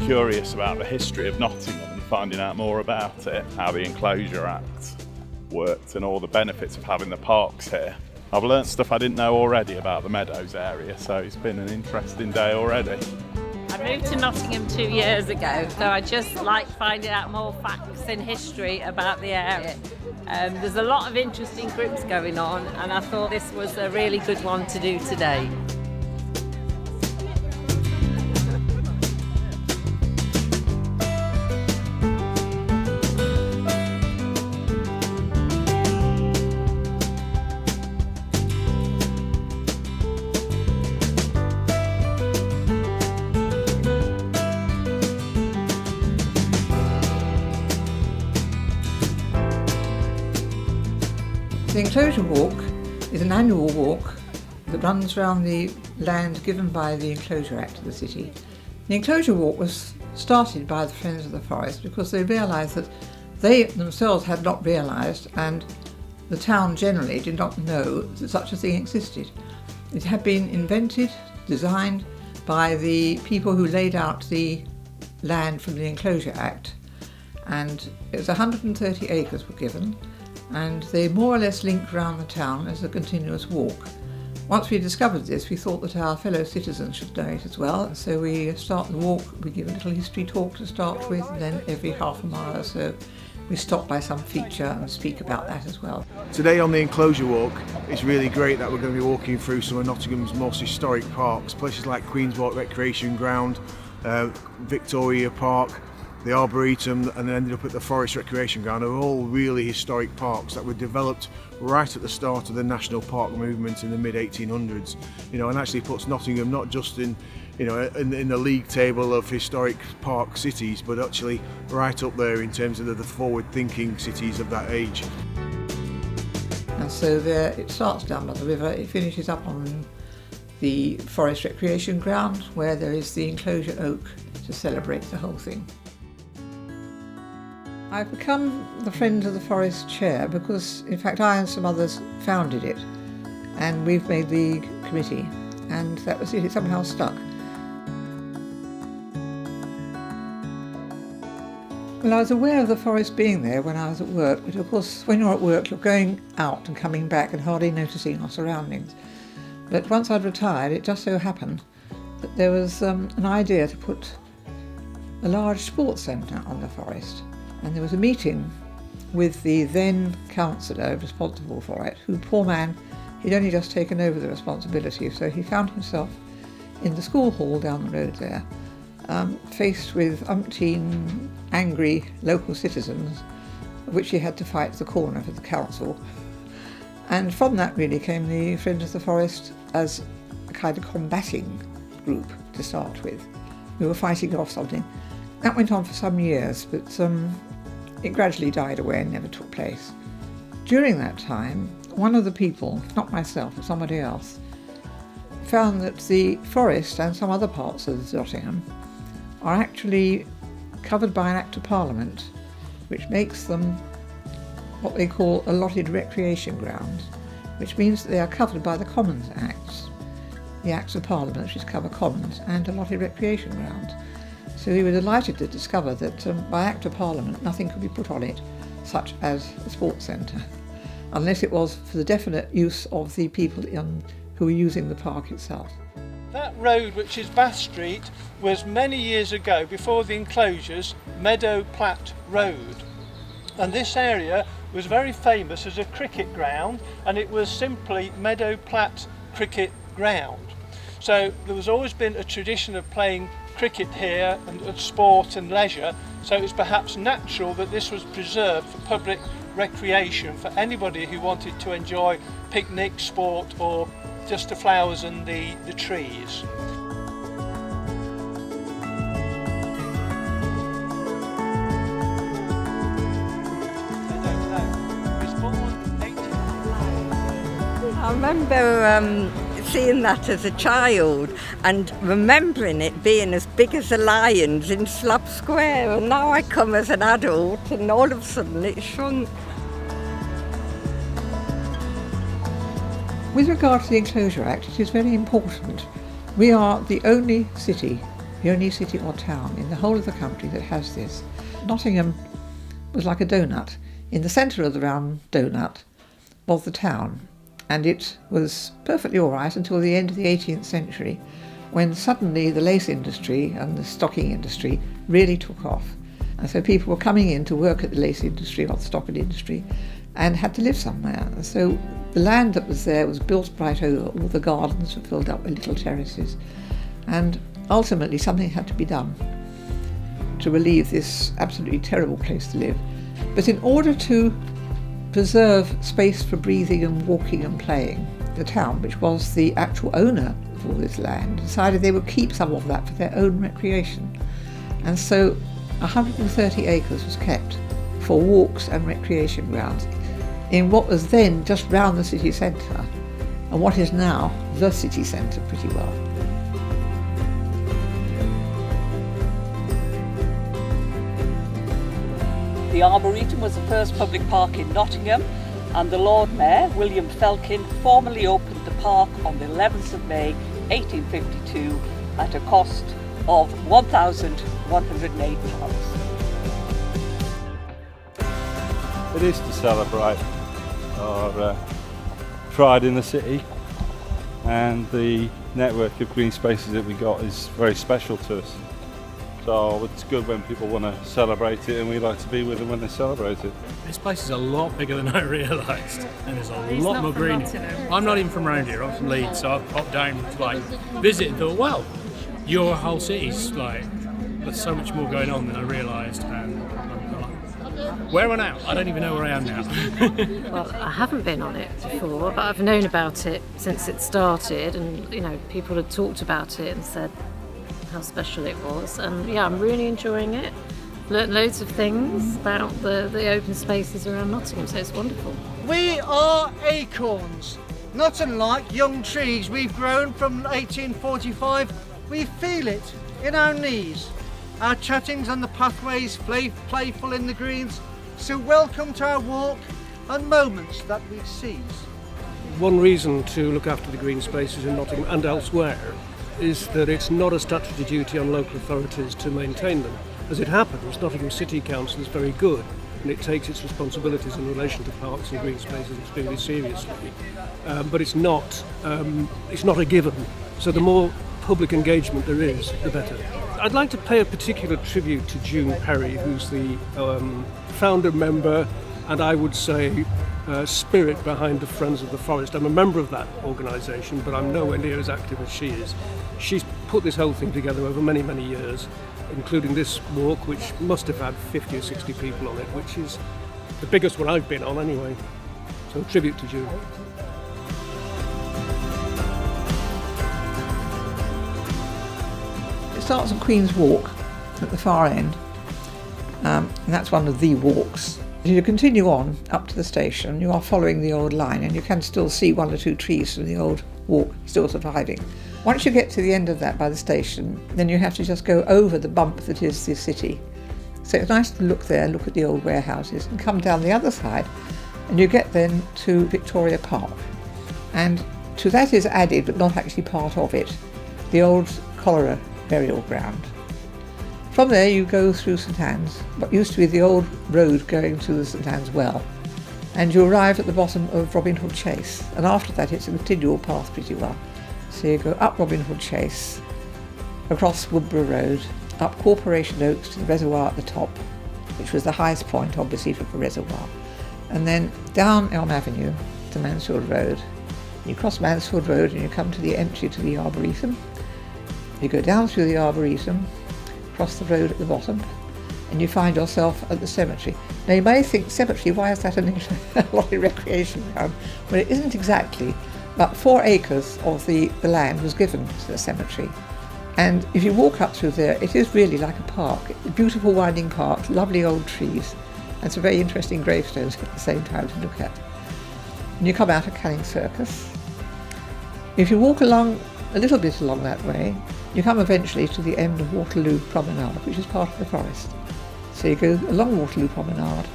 curious about the history of Nottingham and finding out more about it, how the Inclosure Act worked and all the benefits of having the parks here. I've learnt stuff I didn't know already about the Meadows area, so it's been an interesting day already. I moved to Nottingham 2 years ago, so I just like finding out more facts and history about the area. There's a lot of interesting groups going on, and I thought this was a really good one to do today. The Inclosure Walk is an annual walk that runs around the land given by the Inclosure Act of the city. The Inclosure Walk was started by the Friends of the Forest because they realised that they themselves had not realised, and the town generally did not know, that such a thing existed. It had been invented, designed by the people who laid out the land from the Inclosure Act, and it was 130 acres were given, and they more or less linked around the town as a continuous walk. Once we discovered this, we thought that our fellow citizens should know it as well, so we start the walk, we give a little history talk to start with, and then every half a mile or so we stop by some feature and speak about that as well. Today on the Inclosure Walk, it's really great that we're going to be walking through some of Nottingham's most historic parks, places like Queen's Walk Recreation Ground, Victoria Park, the Arboretum, and then ended up at the Forest Recreation Ground. Are all really historic parks that were developed right at the start of the national park movement in the mid-1800s. And actually puts Nottingham not just in the league table of historic park cities, but actually right up there in terms of the forward-thinking cities of that age. And so there, it starts down by the river, it finishes up on the Forest Recreation Ground, where there is the Inclosure Oak to celebrate the whole thing. I've become the Friends of the Forest chair because, in fact, I and some others founded it, and we've made the committee, and that was it. It somehow stuck. Well, I was aware of the forest being there when I was at work, but of course, when you're at work, you're going out and coming back and hardly noticing your surroundings. But once I'd retired, it just so happened that there was an idea to put a large sports centre on the forest. And there was a meeting with the then councillor responsible for it, who, poor man, he'd only just taken over the responsibility, so he found himself in the school hall down the road there, faced with umpteen angry local citizens, of which he had to fight the corner for the council. And from that really came the Friends of the Forest as a kind of combating group to start with. We were fighting off something. That went on for some years, but it gradually died away and never took place. During that time, one of the people, not myself, but somebody else, found that the forest and some other parts of Nottingham are actually covered by an Act of Parliament, which makes them what they call allotted recreation grounds, which means that they are covered by the Commons Acts, the Acts of Parliament which cover commons and allotted recreation grounds. So we were delighted to discover that by Act of Parliament nothing could be put on it, such as a sports centre, unless it was for the definite use of the people who were using the park itself. That road, which is Bath Street, was many years ago, before the enclosures, Meadow Platt Road. And this area was very famous as a cricket ground, and it was simply Meadow Platt Cricket Ground. So there was always been a tradition of playing cricket here and sport and leisure, so it was perhaps natural that this was preserved for public recreation for anybody who wanted to enjoy picnic, sport, or just the flowers and the trees. I remember seeing that as a child and remembering it being as big as the lions in Slab Square, and now I come as an adult and all of a sudden it's shrunk. With regard to the Inclosure Act, it is very important. We are the only city the only city or town in the whole of the country that has this. Nottingham was like a donut. In the centre of the round donut was the town, and it was perfectly all right until the end of the 18th century, when suddenly the lace industry and the stocking industry really took off. And so people were coming in to work at the lace industry or the stocking industry and had to live somewhere. And so the land that was there was built right over. All the gardens were filled up with little terraces. And ultimately something had to be done to relieve this absolutely terrible place to live. But in order to preserve space for breathing and walking and playing, the town, which was the actual owner of all this land, decided they would keep some of that for their own recreation. And so 130 acres was kept for walks and recreation grounds in what was then just round the city centre and what is now the city centre pretty well. The Arboretum was the first public park in Nottingham, and the Lord Mayor, William Felkin, formally opened the park on the 11th of May 1852 at a cost of £1,108. It is to celebrate our pride in the city, and the network of green spaces that we got is very special to us. So it's good when people want to celebrate it, and we like to be with them when they celebrate it. This place is a lot bigger than I realised, and there's a lot more greenery. I'm not even from around here, I'm from Leeds, so I've popped down to visit and thought, well, your whole city's there's so much more going on than I realised, and where am I now? I don't even know where I am now. Well, I haven't been on it before, but I've known about it since it started, and people had talked about it and said how special it was, and I'm really enjoying it. Learned loads of things about the open spaces around Nottingham, so it's wonderful. We are acorns, not unlike young trees we've grown from 1845. We feel it in our knees. Our chattings on the pathways, playful in the greens, so welcome to our walk and moments that we seize. One reason to look after the green spaces in Nottingham and elsewhere is that it's not a statutory duty on local authorities to maintain them. As it happens, Nottingham City Council is very good, and it takes its responsibilities in relation to parks and green spaces extremely seriously. But it's not a given. So the more public engagement there is, the better. I'd like to pay a particular tribute to June Perry, who's the founder member, and I would say spirit behind the Friends of the Forest. I'm a member of that organisation, but I'm nowhere near as active as she is. She's put this whole thing together over many, many years, including this walk, which must have had 50 or 60 people on it, which is the biggest one I've been on anyway. So a tribute to June. It starts on Queen's Walk at the far end, and that's one of the walks. As you continue on up to the station, you are following the old line, and you can still see one or two trees from the old walk still surviving. Once you get to the end of that by the station, then you have to just go over the bump that is the city. So it's nice to look there, look at the old warehouses, and come down the other side, and you get then to Victoria Park. And to that is added, but not actually part of it, the old cholera burial ground. From there you go through St Anne's, what used to be the old road going to the St Anne's Well, and you arrive at the bottom of Robin Hood Chase, and after that it's a continual path pretty well. So you go up Robin Hood Chase, across Woodborough Road, up Corporation Oaks to the reservoir at the top, which was the highest point obviously for the reservoir, and then down Elm Avenue to Mansfield Road. You cross Mansfield Road and you come to the entry to the Arboretum. You go down through the Arboretum, cross the road at the bottom, and you find yourself at the cemetery. Now you may think, cemetery, why is that a lottery recreation ground? Well, it isn't exactly, but 4 acres of the land was given to the cemetery. And if you walk up through there, it is really like a park. A beautiful winding park, lovely old trees, and some very interesting gravestones at the same time to look at. And you come out of Canning Circus. If you walk along a little bit along that way, you come eventually to the end of Waterloo Promenade, which is part of the forest. So you go along Waterloo Promenade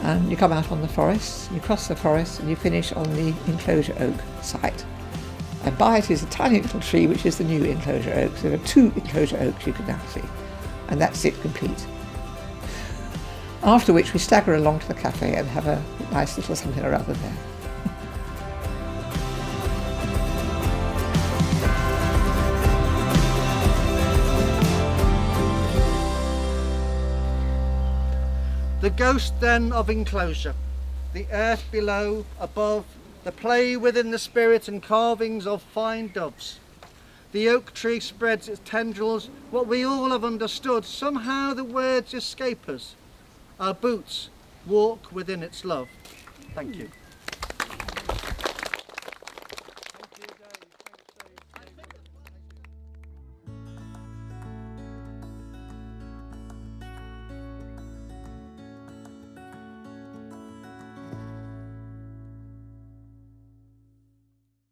and you come out on the forest, you cross the forest and you finish on the Inclosure Oak site. And by it is a tiny little tree, which is the new Inclosure oaks. There are 2 Inclosure oaks you can now see, and that's it complete. After which we stagger along to the cafe and have a nice little something or other there. The ghost then of Inclosure, the earth below, above, the play within the spirit and carvings of fine doves. The oak tree spreads its tendrils, what we all have understood, somehow the words escape us. Our boots walk within its love. Thank you.